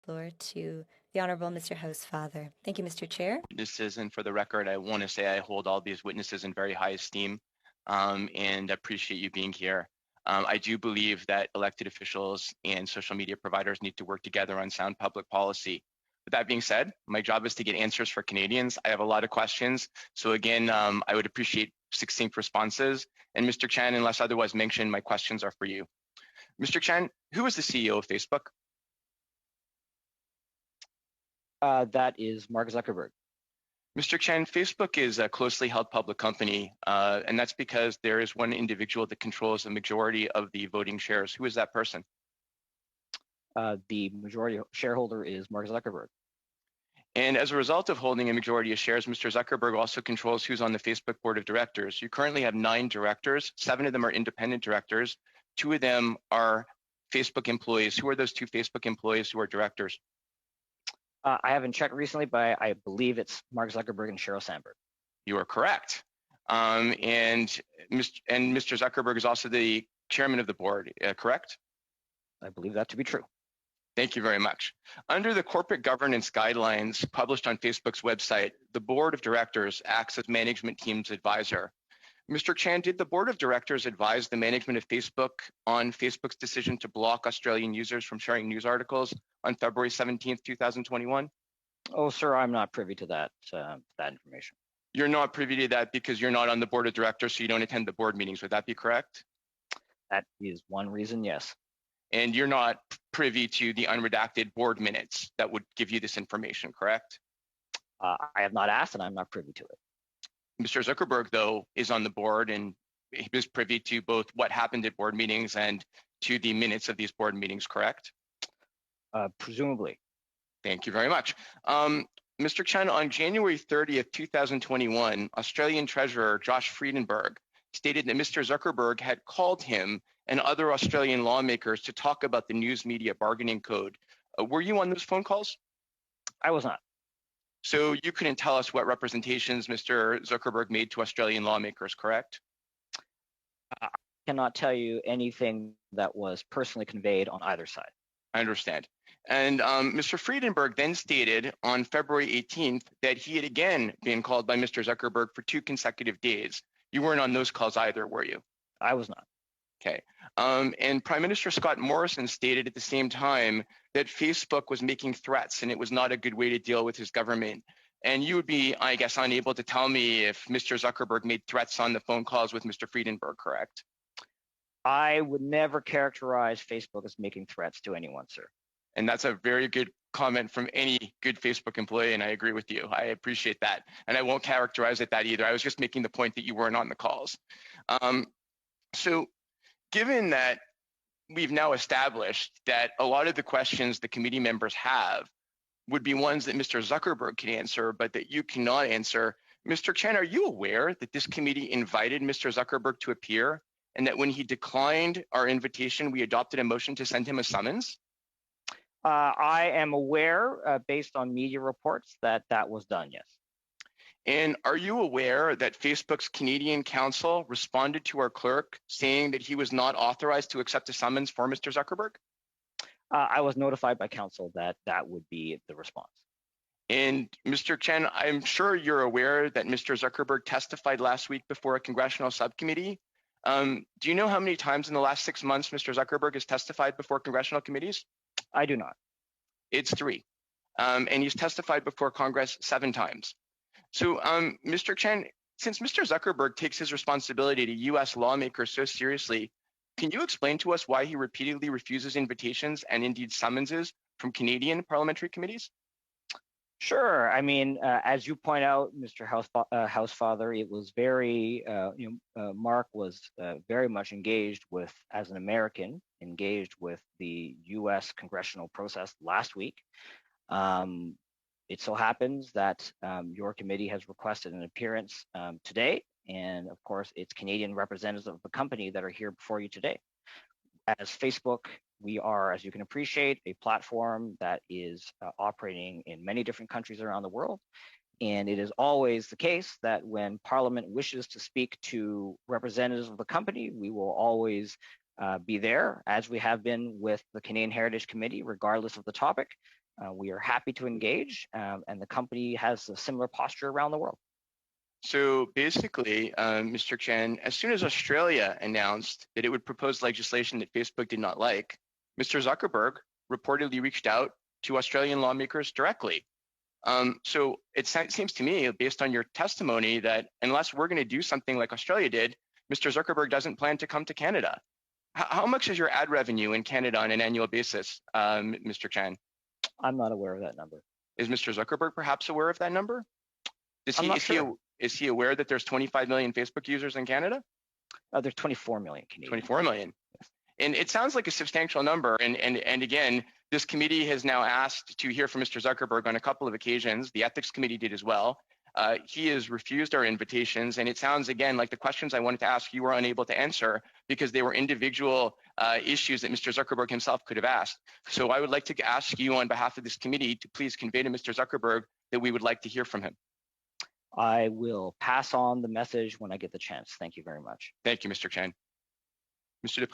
floor to the Honorable Mr. Housefather. Thank you, Mr. Chair. Witnesses, and for the record, I want to say I hold all these witnesses in very high esteem and appreciate you being here. I do believe that elected officials and social media providers need to work together on sound public policy. With that being said, my job is to get answers for Canadians. I have a lot of questions. So again, I would appreciate succinct responses. And Mr. Chan, unless otherwise mentioned, my questions are for you. Mr. Chan, who is the CEO of Facebook? That is Mark Zuckerberg. Mr. Chan, Facebook is a closely held public company, and that's because there is one individual that controls a majority of the voting shares. Who is that person? The majority shareholder is Mark Zuckerberg. And as a result of holding a majority of shares, Mr. Zuckerberg also controls who's on the Facebook board of directors. You currently have 9 directors. 7 of them are independent directors. 2 of them are Facebook employees. Who are those 2 Facebook employees who are directors? I haven't checked recently, but I believe it's Mark Zuckerberg and Sheryl Sandberg. You are correct. And Mr. Zuckerberg is also the chairman of the board, correct? I believe that to be true. Thank you very much. Under the corporate governance guidelines published on Facebook's website, the board of directors acts as management team's advisor. Mr. Chan, did the board of directors advise the management of Facebook on Facebook's decision to block Australian users from sharing news articles on February 17th, 2021? Oh, sir, I'm not privy to that information. You're not privy to that because you're not on the board of directors, so you don't attend the board meetings. Would that be correct? That is one reason, yes. And you're not privy to the unredacted board minutes that would give you this information, correct? I have not asked, and I'm not privy to it. Mr. Zuckerberg, though, is on the board, and he was privy to both what happened at board meetings and to the minutes of these board meetings, correct? Presumably. Thank you very much. Mr. Chen, on January 30th, 2021, Australian Treasurer Josh Friedenberg stated that Mr. Zuckerberg had called him and other Australian lawmakers to talk about the news media bargaining code. Were you on those phone calls? I was not. So you couldn't tell us what representations Mr. Zuckerberg made to Australian lawmakers, correct? I cannot tell you anything that was personally conveyed on either side. I understand. And Mr. Friedenberg then stated on February 18th that he had again been called by Mr. Zuckerberg for 2 consecutive days. You weren't on those calls either, were you? I was not. Okay. And Prime Minister Scott Morrison stated at the same time that Facebook was making threats and it was not a good way to deal with his government. And you would be, I guess, unable to tell me if Mr. Zuckerberg made threats on the phone calls with Mr. Friedenberg, correct? I would never characterize Facebook as making threats to anyone, sir. And that's a very good comment from any good Facebook employee, and I agree with you. I appreciate that. And I won't characterize it that either. I was just making the point that you weren't on the calls. So given that we've now established that a lot of the questions the committee members have would be ones that Mr. Zuckerberg can answer, but that you cannot answer, Mr. Chen, are you aware that this committee invited Mr. Zuckerberg to appear and that when he declined our invitation, we adopted a motion to send him a summons? I am aware, based on media reports, that that was done, yes. And are you aware that Facebook's Canadian counsel responded to our clerk saying that he was not authorized to accept a summons for Mr. Zuckerberg? I was notified by counsel that that would be the response. And Mr. Chen, I'm sure you're aware that Mr. Zuckerberg testified last week before a congressional subcommittee. Do you know how many times in the last 6 months Mr. Zuckerberg has testified before congressional committees? I do not. It's 3. And he's testified before Congress 7 times. So, Mr. Chen, since Mr. Zuckerberg takes his responsibility to U.S. lawmakers so seriously, can you explain to us why he repeatedly refuses invitations and indeed summonses from Canadian parliamentary committees? Sure. I mean, as you point out, Mr. Housefather, it was very, Mark was very much engaged with, as an American, engaged with the U.S. congressional process last week. It so happens that your committee has requested an appearance today, and of course, it's Canadian representatives of the company that are here before you today. As Facebook, we are, as you can appreciate, a platform that is operating in many different countries around the world. And it is always the case that when Parliament wishes to speak to representatives of the company, we will always be there, as we have been with the Canadian Heritage Committee, regardless of the topic. We are happy to engage, and the company has a similar posture around the world. So basically, Mr. Chen, as soon as Australia announced that it would propose legislation that Facebook did not like, Mr. Zuckerberg reportedly reached out to Australian lawmakers directly. So it seems to me, based on your testimony, that unless we're going to do something like Australia did, Mr. Zuckerberg doesn't plan to come to Canada. How much is your ad revenue in Canada on an annual basis, Mr. Chen? I'm not aware of that number. Is Mr. Zuckerberg perhaps aware of that number? I'm not sure. Is he aware that there's 25 million Facebook users in Canada? There's 24 million Canadians. 24 million. And it sounds like a substantial number. And again, this committee has now asked to hear from Mr. Zuckerberg on a couple of occasions. The ethics committee did as well. He has refused our invitations. And it sounds, again, like the questions I wanted to ask you were unable to answer because they were individual issues that Mr. Zuckerberg himself could have asked. So I would like to ask you on behalf of this committee to please convey to Mr. Zuckerberg that we would like to hear from him. I will pass on the message when I get the chance. Thank you very much. Thank you, Mr. Chen. Mr.